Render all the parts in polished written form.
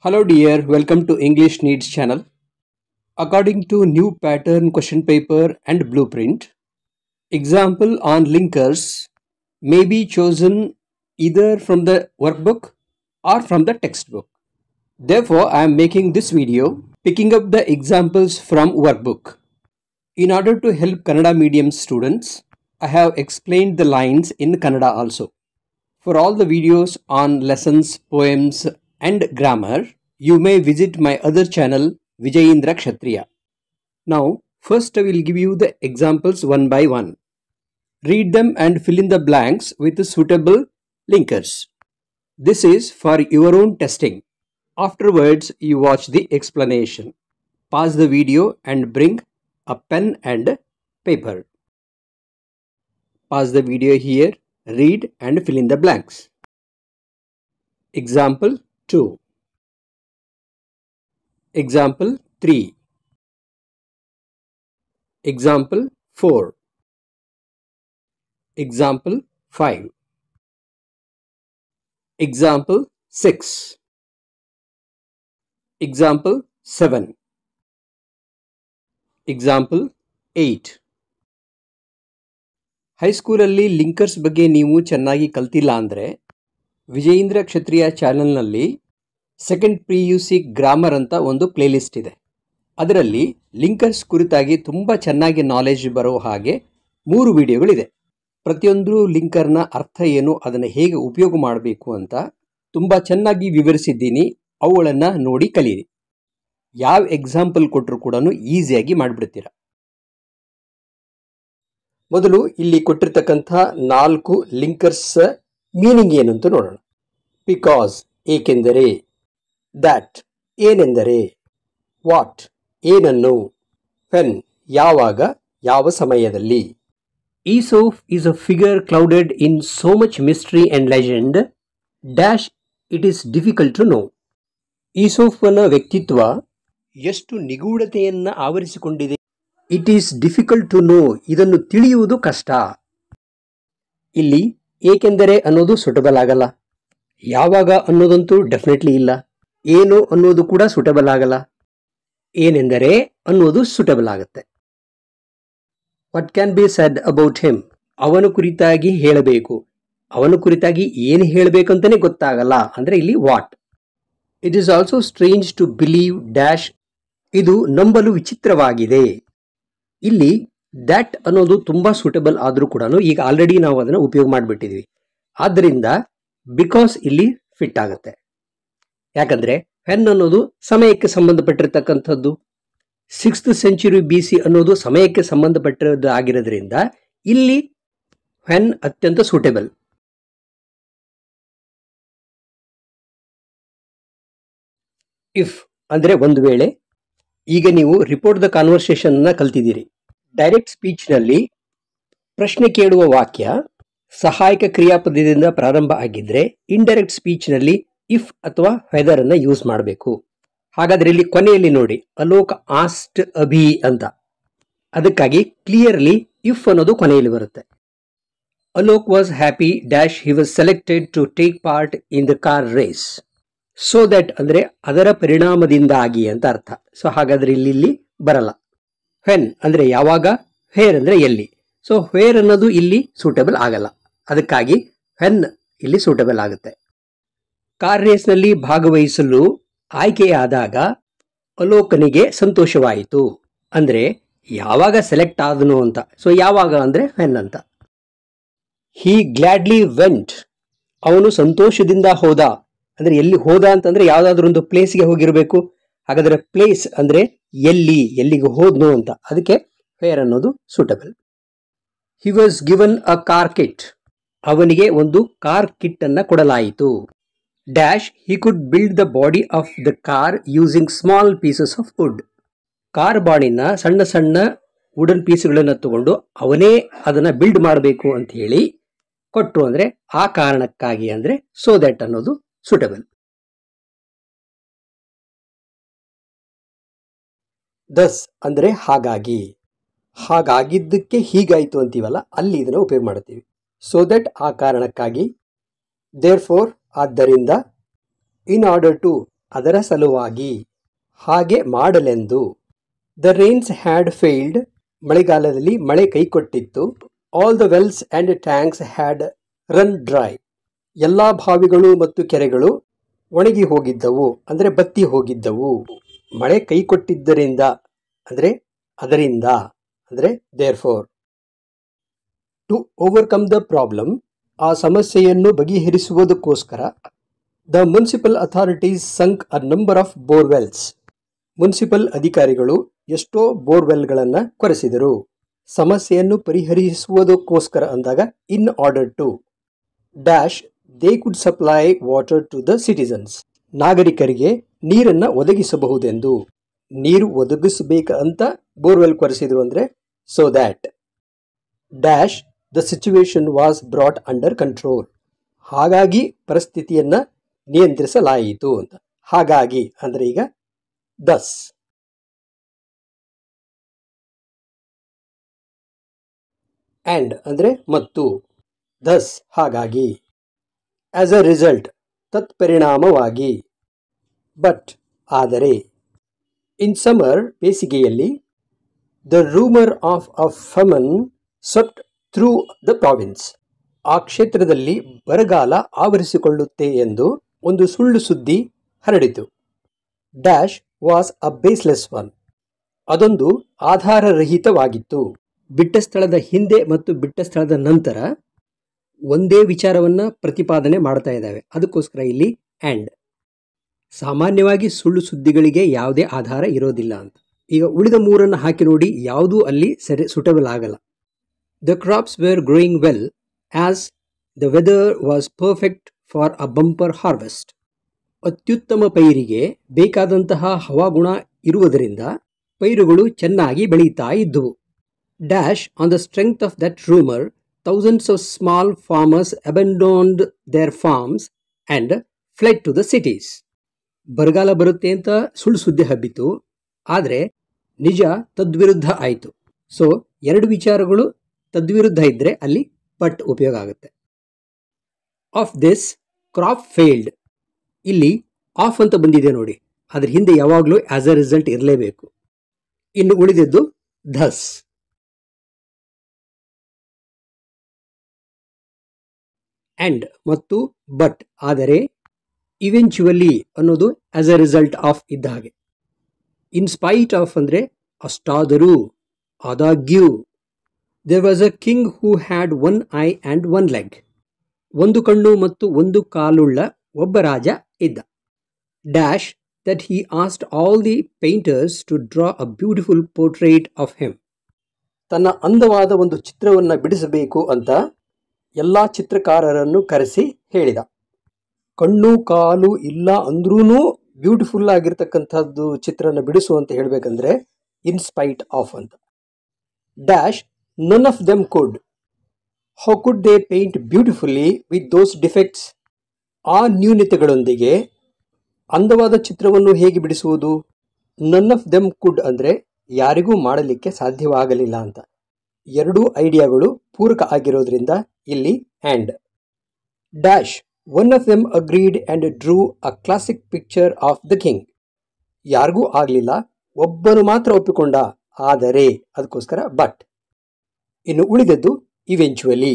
Hello dear, welcome to English Needs channel. According to new pattern question paper and blueprint, example on linkers may be chosen either from the workbook or from the textbook. Therefore, I am making this video picking up the examples from workbook. In order to help Kannada medium students, I have explained the lines in Kannada also. For all the videos on lessons, poems and grammar, you may visit my other channel Vijayendra Kshatriya. Now, first I will give you the examples one by one. Read them and fill in the blanks with suitable linkers. This is for your own testing. Afterwards, you watch the explanation. Pause the video and bring a pen and paper. Pause the video here, read and fill in the blanks. Example 2. Example 3. Example 4. Example 5. Example 6. Example 7. Example 8. ಹೈಸ್ಕೂಲಲ್ಲಿ linkers ಬಗ್ಗೆ ನೀವು ಚೆನ್ನಾಗಿ ಕಲ್ತಿಲ್ಲ ಅಂದರೆ ವಿಜಯೇಂದ್ರ ಕ್ಷತ್ರಿಯ ಚಾನಲ್ನಲ್ಲಿ second PUC grammar ಅಂತ ಒಂದು playlist ಇದೆ. ಅದರಲ್ಲಿ ಲಿಂಕರ್ಸ್ ಕುರಿತಾಗಿ ತುಂಬ ಚೆನ್ನಾಗಿ ನಾಲೆಜ್ ಬರೋ ಹಾಗೆ 3 ವಿಡಿಯೋಗಳಿದೆ. ಪ್ರತಿಯೊಂದು ಲಿಂಕರ್ನ ಅರ್ಥ ಏನು, ಅದನ್ನು ಹೇಗೆ ಉಪಯೋಗ ಮಾಡಬೇಕು ಅಂತ ತುಂಬ ಚೆನ್ನಾಗಿ ವಿವರಿಸಿದ್ದೀನಿ. ಅವುಗಳನ್ನು ನೋಡಿ ಕಲೀರಿ. ಯಾವ ಎಕ್ಸಾಂಪಲ್ ಕೊಟ್ಟರು ಕೂಡ ಈಸಿಯಾಗಿ ಮಾಡಿಬಿಡ್ತೀರ. ಮೊದಲು ಇಲ್ಲಿ ಕೊಟ್ಟಿರ್ತಕ್ಕಂಥ 4 ಲಿಂಕರ್ಸ್ ಮೀನಿಂಗ್ ಏನು ಅಂತ ನೋಡೋಣ. ಬಿಕಾಸ್ ಏಕೆಂದರೆ, ದ್ಯಾಟ್ ಏನೆಂದರೆ, ವಾಟ್ ಏನನ್ನು, ವೆನ್ ಯಾವಾಗ ಯಾವ ಸಮಯದಲ್ಲಿ. Aesop is a figure clouded in so much mystery and legend dash it is difficult to know. ಈಸೋಫನ ವ್ಯಕ್ತಿತ್ವ ಎಷ್ಟು ನಿಗೂಢತೆಯನ್ನು ಆವರಿಸಿಕೊಂಡಿದೆ. It is difficult to know, ಇದನ್ನು ತಿಳಿಯುವುದು ಕಷ್ಟ. ಇಲ್ಲಿ ಏಕೆಂದರೆ ಅನ್ನೋದು ಸೂಟಬಲ್ ಆಗಲ್ಲ, ಯಾವಾಗ ಅನ್ನೋದಂತೂ ಡೆಫಿನೆಟ್ಲಿ ಇಲ್ಲ, ಏನು ಅನ್ನೋದು ಕೂಡ ಸೂಟಬಲ್ ಆಗಲ್ಲ, ಏನೆಂದರೆ ಅನ್ನೋದು ಸೂಟಬಲ್ ಆಗುತ್ತೆ. What can be shed about him, ಅವನ ಕುರಿತಾಗಿ ಹೇಳಬೇಕು, ಅವನ ಕುರಿತಾಗಿ ಏನು ಹೇಳಬೇಕಂತಲೇ ಗೊತ್ತಾಗಲ್ಲ ಅಂದರೆ ಇಲ್ಲಿ what. It is also strange to believe dash, ಇದು ನಂಬಲು ವಿಚಿತ್ರವಾಗಿದೆ. ಇಲ್ಲಿ ದ್ಯಾಟ್ ಅನ್ನೋದು ತುಂಬ ಸೂಟಬಲ್ ಆದರೂ ಕೂಡ ಈಗ ಆಲ್ರೆಡಿ ನಾವು ಅದನ್ನು ಉಪಯೋಗ ಮಾಡಿಬಿಟ್ಟಿದ್ವಿ. ಆದ್ದರಿಂದ ಬಿಕಾಸ್ ಇಲ್ಲಿ ಫಿಟ್ ಆಗುತ್ತೆ. ಯಾಕಂದರೆ ವೆನ್ ಅನ್ನೋದು ಸಮಯಕ್ಕೆ ಸಂಬಂಧಪಟ್ಟಿರ್ತಕ್ಕಂಥದ್ದು. 6th century BC ಅನ್ನೋದು ಸಮಯಕ್ಕೆ ಸಂಬಂಧಪಟ್ಟಿರೋದು ಆಗಿರೋದ್ರಿಂದ ಇಲ್ಲಿ ವೆನ್ ಅತ್ಯಂತ ಸೂಟಬಲ್. ಇಫ್ ಅಂದರೆ ಒಂದು ವೇಳೆ. ಈಗ ನೀವು ರಿಪೋರ್ಟ್ ದ ಕಾನ್ವರ್ಸೇಷನ್ ಕಲ್ತಿದ್ದೀರಿ. ಡೈರೆಕ್ಟ್ ಸ್ಪೀಚ್ನಲ್ಲಿ ಪ್ರಶ್ನೆ ಕೇಳುವ ವಾಕ್ಯ ಸಹಾಯಕ ಕ್ರಿಯಾಪದದಿಂದ ಪ್ರಾರಂಭ ಆಗಿದ್ರೆ ಇಂಡೈರೆಕ್ಟ್ ಸ್ಪೀಚ್ನಲ್ಲಿ ಇಫ್ ಅಥವಾ ವೆದರ್ ಅನ್ನು ಯೂಸ್ ಮಾಡಬೇಕು. ಹಾಗಾದ್ರೆ ಇಲ್ಲಿ ಕೊನೆಯಲ್ಲಿ ನೋಡಿ, ಅಲೋಕ್ ಆಸ್ಟ್ ಅಭಿ ಅಂತ. ಅದಕ್ಕಾಗಿ ಕ್ಲಿಯರ್ಲಿ ಇಫ್ ಅನ್ನೋದು ಕೊನೆಯಲ್ಲಿ ಬರುತ್ತೆ. Alok was happy dash he was selected to take part in the car race. So that ಅಂದರೆ ಅದರ ಪರಿಣಾಮದಿಂದಾಗಿ ಅಂತ ಅರ್ಥ. ಸೊ ಹಾಗಾದ್ರೆ ಇಲ್ಲಿ ಬರಲ್ಲ. ವೆನ್ ಅಂದರೆ ಯಾವಾಗ, ವೇರ್ ಅಂದರೆ ಎಲ್ಲಿ. ಸೊ ವೇರ್ ಅನ್ನೋದು ಇಲ್ಲಿ ಸೂಟಬಲ್ ಆಗಲ್ಲ, ಅದಕ್ಕಾಗಿ ವೆನ್ ಇಲ್ಲಿ ಸೂಟಬಲ್ ಆಗುತ್ತೆ. ಕಾರ್ ರೇಸ್ನಲ್ಲಿ ಭಾಗವಹಿಸಲು ಆಯ್ಕೆಯಾದಾಗ ಅಲೋಕನಿಗೆ ಸಂತೋಷವಾಯಿತು ಅಂದರೆ ಯಾವಾಗ ಸೆಲೆಕ್ಟ್ ಆದನು ಅಂತ. ಸೊ ಯಾವಾಗ ಅಂದರೆ ವೆನ್ ಅಂತ. ಹಿ ಗ್ಲಾಡ್ಲಿ ವೆಂಟ್, ಅವನು ಸಂತೋಷದಿಂದ ಹೋದ ಅಂದರೆ ಎಲ್ಲಿ ಹೋದ ಅಂತಂದರೆ ಯಾವುದಾದ್ರೂ ಒಂದು ಪ್ಲೇಸ್ಗೆ ಹೋಗಿರಬೇಕು. ಹಾಗಾದರೆ ಪ್ಲೇಸ್ ಅಂದರೆ ಎಲ್ಲಿಗೆ ಹೋದ್ನು ಅಂತ, ಅದಕ್ಕೆ ವೇರ್ ಅನ್ನೋದು suitable. He was given a car kit, ಅವನಿಗೆ ಒಂದು ಕಾರ್ ಕಿಟ್ ಅನ್ನು ಕೊಡಲಾಯಿತು. Dash he could build the body of the car using small pieces of wood. Car ಬಾಡಿನ ಸಣ್ಣ ಸಣ್ಣ ವುಡನ್ ಪೀಸ್ಗಳನ್ನು ತಗೊಂಡು ಅವನೇ ಅದನ್ನು ಬಿಲ್ಡ್ ಮಾಡಬೇಕು ಅಂತ ಹೇಳಿ ಕೊಟ್ಟರು. ಅಂದರೆ ಆ ಕಾರಣಕ್ಕಾಗಿ ಅಂದರೆ ಸೋ ದ್ಯಾಟ್ ಅನ್ನೋದು ಸೂಟಬಲ್. ದಸ್ ಅಂದರೆ ಹಾಗಾಗಿ, ಹಾಗಾಗಿದ್ದಕ್ಕೆ ಹೀಗಾಯಿತು ಅಂತೀವಲ್ಲ, ಅಲ್ಲಿ ಇದನ್ನು ಉಪಯೋಗ ಮಾಡ್ತೀವಿ. ಸೋ ದಟ್ ಆ ಕಾರಣಕ್ಕಾಗಿ. ದೇರ್ ಫೋರ್ ಆದ್ದರಿಂದ, ಇನ್ ಆರ್ಡರ್ ಟು ಅದರ ಸಲುವಾಗಿ, ಹಾಗೆ ಮಾಡಲೆಂದು. ದ ರೇನ್ಸ್ ಹ್ಯಾಡ್ ಫೇಲ್ಡ್, ಮಳೆಗಾಲದಲ್ಲಿ ಮಳೆ ಕೈಕೊಟ್ಟಿತ್ತು. All the wells and tanks had run dry, ಎಲ್ಲ ಬಾವಿಗಳು ಮತ್ತು ಕೆರೆಗಳು ಒಣಗಿ ಹೋಗಿದ್ದವು, ಅಂದರೆ ಬತ್ತಿ ಹೋಗಿದ್ದವು. ಮಳೆ ಕೈಕೊಟ್ಟಿದ್ದರಿಂದ ಅಂದರೆ ಅದರಿಂದ, ಅಂದರೆ therefore. To overcome the problem, ಆ ಸಮಸ್ಯೆಯನ್ನು ಬಗೆಹರಿಸುವುದಕ್ಕೋಸ್ಕರ. The municipal authorities sunk a number of borewells, municipal ಅಧಿಕಾರಿಗಳು ಎಷ್ಟೋ ಬೋರ್ವೆಲ್ಗಳನ್ನು ಕೊರೆಸಿದರು. ಸಮಸ್ಯೆಯನ್ನು ಪರಿಹರಿಸುವುದಕ್ಕೋಸ್ಕರ ಅಂದಾಗ in order to dash they could supply water to the citizens, ನಾಗರಿಕರಿಗೆ ನೀರನ್ನು ಒದಗಿಸಬಹುದೆಂದು. ನೀರು ಒದಗಿಸಬೇಕಂತ ಬೋರ್ವೆಲ್ ಕೊರೆಸಿದ್ರು ಅಂದರೆ so that. Dash the situation was brought under control, ಹಾಗಾಗಿ ಪರಿಸ್ಥಿತಿಯನ್ನು ನಿಯಂತ್ರಿಸಲಾಯಿತು ಅಂತ. ಹಾಗಾಗಿ ಅಂದರೆ ಈಗ ದಸ್. ಆ್ಯಂಡ್ ಅಂದರೆ ಮತ್ತು, ದಸ್ ಹಾಗಾಗಿ. ಆಸ್ ಅ ರಿಸಲ್ಟ್ ತತ್ಪರಿಣಾಮವಾಗಿ. ಬಟ್ ಆದರೆ. ಇನ್ ಸಮರ್ ಬೇಸಿಗೆಯಲ್ಲಿ. The rumour of a famine swept through the province, ಆ ಕ್ಷೇತ್ರದಲ್ಲಿ ಬರಗಾಲ ಆವರಿಸಿಕೊಳ್ಳುತ್ತೆ ಎಂದು ಒಂದು ಸುಳ್ಳು ಸುದ್ದಿ ಹರಡಿತು. Dash was a baseless one, ಅದೊಂದು ಆಧಾರರಹಿತವಾಗಿತ್ತು. ಬಿಟ್ಟ ಸ್ಥಳದ ಹಿಂದೆ ಮತ್ತು ಬಿಟ್ಟ ಸ್ಥಳದ ನಂತರ ಒಂದೇ ವಿಚಾರವನ್ನು ಪ್ರತಿಪಾದನೆ ಮಾಡ್ತಾ ಇದ್ದಾವೆ, ಅದಕ್ಕೋಸ್ಕರ ಇಲ್ಲಿ ಆ್ಯಂಡ್. ಸಾಮಾನ್ಯವಾಗಿ ಸುಳ್ಳು ಸುದ್ದಿಗಳಿಗೆ ಯಾವುದೇ ಆಧಾರ ಇರೋದಿಲ್ಲ ಅಂತ. ಈಗ ಉಳಿದ ಮೂರನ್ನು ಹಾಕಿ ನೋಡಿ, ಯಾವುದೂ ಅಲ್ಲಿ ಸುಟಬಲ್ ಆಗಲ್ಲ. The crops were growing well as the weather was perfect for a bumper harvest, ಅತ್ಯುತ್ತಮ ಪೈರಿಗೆ ಬೇಕಾದಂತಹ ಹವಾಗುಣ ಇರುವುದರಿಂದ ಪೈರುಗಳು ಚೆನ್ನಾಗಿ ಬೆಳೀತಾ ಇದ್ದುವು. Dash on the strength of that rumour thousands of small farmers abandoned their farms and fled to the cities. ಬರಗಾಲ ಬರುತ್ತೆ ಅಂತ ಸುಳ್ಳು ಸುದ್ದಿ ಹಬ್ಬಿತು, ಆದರೆ ನಿಜ ತದ್ವಿರುದ್ಧ ಆಯಿತು. ಸೊ ಎರಡು ವಿಚಾರಗಳು ತದ್ವಿರುದ್ಧ ಇದ್ದರೆ ಅಲ್ಲಿ ಬಟ್ ಉಪಯೋಗ ಆಗುತ್ತೆ. ಆಫ್ ದಿಸ್ ಕ್ರಾಪ್ ಫೇಲ್ಡ್, ಇಲ್ಲಿ ಆಫ್ ಅಂತ ಬಂದಿದೆ ನೋಡಿ, ಅದ್ರ ಹಿಂದೆ ಯಾವಾಗಲೂ ಆಸ್ ಅ ರಿಸಲ್ಟ್ ಇರಲೇಬೇಕು. ಇನ್ನು ಉಳಿದಿದ್ದು ಧಸ್. ಆ್ಯಂಡ್ ಮತ್ತು ಬಟ್ ಆದರೆ. ಇವೆಂಚುವಲಿ ಅನ್ನೋದು ಆಸ್ ಅ ರಿಸಲ್ಟ್ ಆಫ್ ಇದ್ದ ಹಾಗೆ. ಇನ್ ಸ್ಪೈಟ್ ಆಫ್ ಅಂದರೆ ಅಷ್ಟಾದರೂ, ಆದಾಗ್ಯೂ. There was a king who had one eye and one leg, ಒಂದು ಕಣ್ಣು ಮತ್ತು ಒಂದು ಕಾಲುಳ್ಳ ಒಬ್ಬ ರಾಜ ಇದ್ದ. Dash that he asked all the painters to draw a beautiful portrait of him, ತನ್ನ ಅಂದವಾದ ಒಂದು ಚಿತ್ರವನ್ನು ಬಿಡಿಸಬೇಕು ಅಂತ ಎಲ್ಲ ಚಿತ್ರಕಾರರನ್ನು ಕರೆಸಿ ಹೇಳಿದ. ಕಣ್ಣು ಕಾಲು ಇಲ್ಲ ಅಂದ್ರೂ ಬ್ಯೂಟಿಫುಲ್ ಆಗಿರ್ತಕ್ಕಂಥದ್ದು ಚಿತ್ರನ ಬಿಡಿಸು ಅಂತ ಹೇಳಬೇಕಂದ್ರೆ ಇನ್ ಸ್ಪೈಟ್ ಆಫ್ ಅಂತ. Dash none of them could, how could they paint beautifully with those defects, ಆ ನ್ಯೂನತೆಗಳೊಂದಿಗೆ ಅಂದವಾದ ಚಿತ್ರವನ್ನು ಹೇಗೆ ಬಿಡಿಸುವುದು. ನನ್ ಆಫ್ ದೆಮ್ ಕುಡ್ ಅಂದರೆ ಯಾರಿಗೂ ಮಾಡಲಿಕ್ಕೆ ಸಾಧ್ಯವಾಗಲಿಲ್ಲ ಅಂತ. ಎರಡೂ ಐಡಿಯಾಗಳು ಪೂರಕ ಆಗಿರೋದ್ರಿಂದ ಇಲ್ಲಿ and. Dash one of them agreed and Drew a classic picture of the king, ಯಾರಿಗೂ ಆಗಲಿಲ್ಲ, ಒಬ್ಬನು ಮಾತ್ರ ಒಪ್ಪಿಕೊಂಡ, ಆದರೆ, ಅದಕ್ಕೋಸ್ಕರ ಬಟ್. ಇನ್ನು ಉಳಿದದ್ದು ಇವೆಂಚುವಲಿ,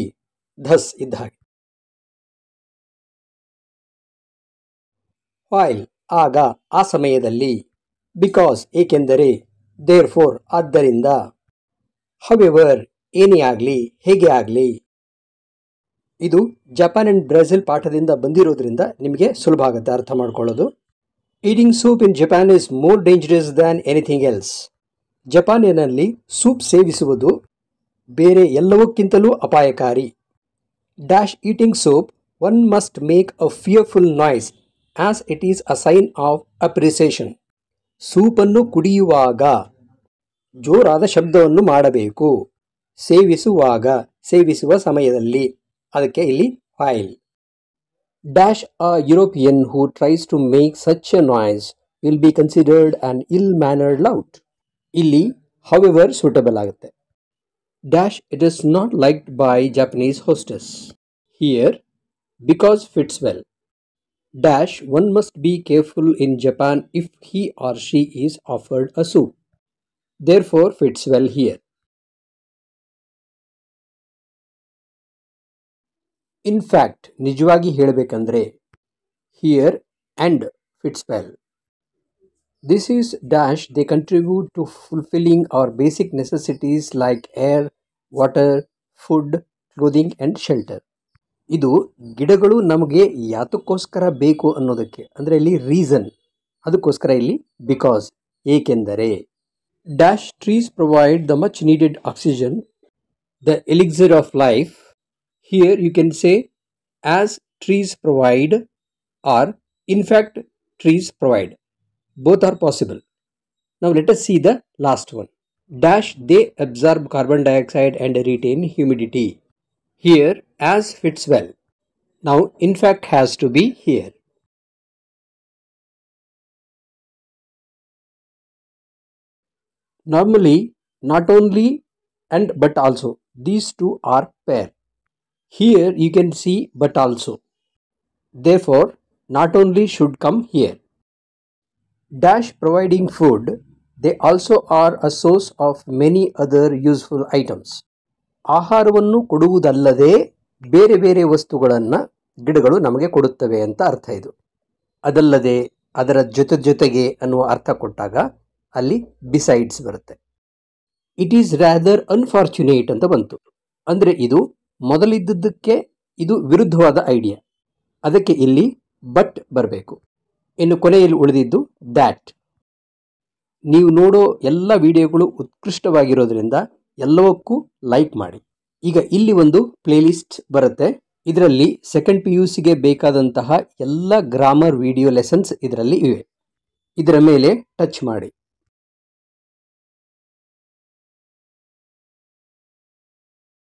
ಧಸ್ ಇದ್ದ ಹಾಗೆ. ವೈಲ್ ಆಗ, ಆ ಸಮಯದಲ್ಲಿ. ಬಿಕಾಸ್ ಏಕೆಂದರೆ. ದೇರ್ ಫೋರ್ ಆದ್ದರಿಂದ. ಹವೆವರ್ ಏನೇ ಆಗಲಿ, ಹೇಗೆ ಆಗಲಿ. ಇದು ಜಪಾನ್ ಆ್ಯಂಡ್ ಬ್ರೆಜಿಲ್ ಪಾಠದಿಂದ ಬಂದಿರೋದ್ರಿಂದ ನಿಮಗೆ ಸುಲಭ ಆಗುತ್ತೆ ಅರ್ಥ ಮಾಡ್ಕೊಳ್ಳೋದು. Eating soup in Japan is more dangerous than anything else, ಜಪಾನಿನಲ್ಲಿ ಸೂಪ್ ಸೇವಿಸುವುದು ಬೇರೆ ಎಲ್ಲವಕ್ಕಿಂತಲೂ ಅಪಾಯಕಾರಿ. Dash eating soup one must make a fearful noise as it is a sign of appreciation, ಸೂಪನ್ನು ಕುಡಿಯುವಾಗ ಜೋರಾದ ಶಬ್ದವನ್ನು ಮಾಡಬೇಕು, ಸೇವಿಸುವಾಗ, ಸೇವಿಸುವ ಸಮಯದಲ್ಲಿ, ಅದಕ್ಕೆ ಇಲ್ಲಿ while. Dash a European who tries to make such a noise will be considered an ill mannered lout, ಇಲ್ಲಿ ಹವೆವರ್ ಸೂಟಬಲ್ ಆಗುತ್ತೆ. Dash it is not liked by Japanese hostess here because fits well, dash one must be careful in Japan if he or she is offered a soup. Therefore fits well here. In fact, ನಿಜವಾಗಿ ಹೇಳಬೇಕಂದ್ರೆ here and fits well. This is dash they contribute to fulfilling our basic necessities like air, water, food, clothing and shelter. ಇದು ಗಿಡಗಳು ನಮಗೆ ಯಾತಕ್ಕೋಸ್ಕರ ಬೇಕು ಅನ್ನೋದಕ್ಕೆ, ಅಂದರೆ ಇಲ್ಲಿ ರೀಸನ್, ಅದಕ್ಕೋಸ್ಕರ ಇಲ್ಲಿ ಬಿಕಾಸ್, ಏಕೆಂದರೆ dash trees provide the much needed oxygen, the elixir of life. Here you can say as trees provide or in fact trees provide. Both are possible. Now let us see the last one. Dash they absorb carbon dioxide and retain humidity. Here as fits well. Now in fact has to be here. Normally not only and but also, these two are pair. Here you can see but also. Therefore not only should come here. Dash providing food, they also are a source of many other useful items. ಆಹಾರವನ್ನು ಕೊಡುವುದಲ್ಲದೆ ಬೇರೆ ಬೇರೆ ವಸ್ತುಗಳನ್ನು ಗಿಡಗಳು ನಮಗೆ ಕೊಡುತ್ತವೆ ಅಂತ ಅರ್ಥ ಇದು. ಅದಲ್ಲದೆ ಅದರ ಜೊತೆಗೆ ಅನ್ನುವ ಅರ್ಥ ಕೊಟ್ಟಾಗ ಅಲ್ಲಿ ಬಿಸೈಡ್ಸ್ ಬರುತ್ತೆ. ಇಟ್ ಈಸ್ ರ್ಯಾದರ್ ಅನ್ಫಾರ್ಚುನೇಟ್ ಅಂತ ಬಂತು. ಅಂದರೆ ಇದು ಮೊದಲಿದ್ದದ್ದಕ್ಕೆ ಇದು ವಿರುದ್ಧವಾದ ಐಡಿಯಾ, ಅದಕ್ಕೆ ಇಲ್ಲಿ ಬಟ್ ಬರಬೇಕು. ಇನ್ನು ಕೊನೆಯಲ್ಲಿ ಉಳಿದಿದ್ದು ದ್ಯಾಟ್. ನೀವು ನೋಡೋ ಎಲ್ಲ ವಿಡಿಯೋಗಳು ಉತ್ಕೃಷ್ಟವಾಗಿರೋದ್ರಿಂದ ಎಲ್ಲವಕ್ಕೂ ಲೈಕ್ ಮಾಡಿ. ಈಗ ಇಲ್ಲಿ ಒಂದು ಪ್ಲೇಲಿಸ್ಟ್ ಬರುತ್ತೆ. ಇದರಲ್ಲಿ ಸೆಕೆಂಡ್ PUCಗೆ ಬೇಕಾದಂತಹ ಎಲ್ಲ ಗ್ರಾಮರ್ ವಿಡಿಯೋ ಲೆಸನ್ಸ್ ಇದರಲ್ಲಿ ಇವೆ. ಇದರ ಮೇಲೆ ಟಚ್ ಮಾಡಿ.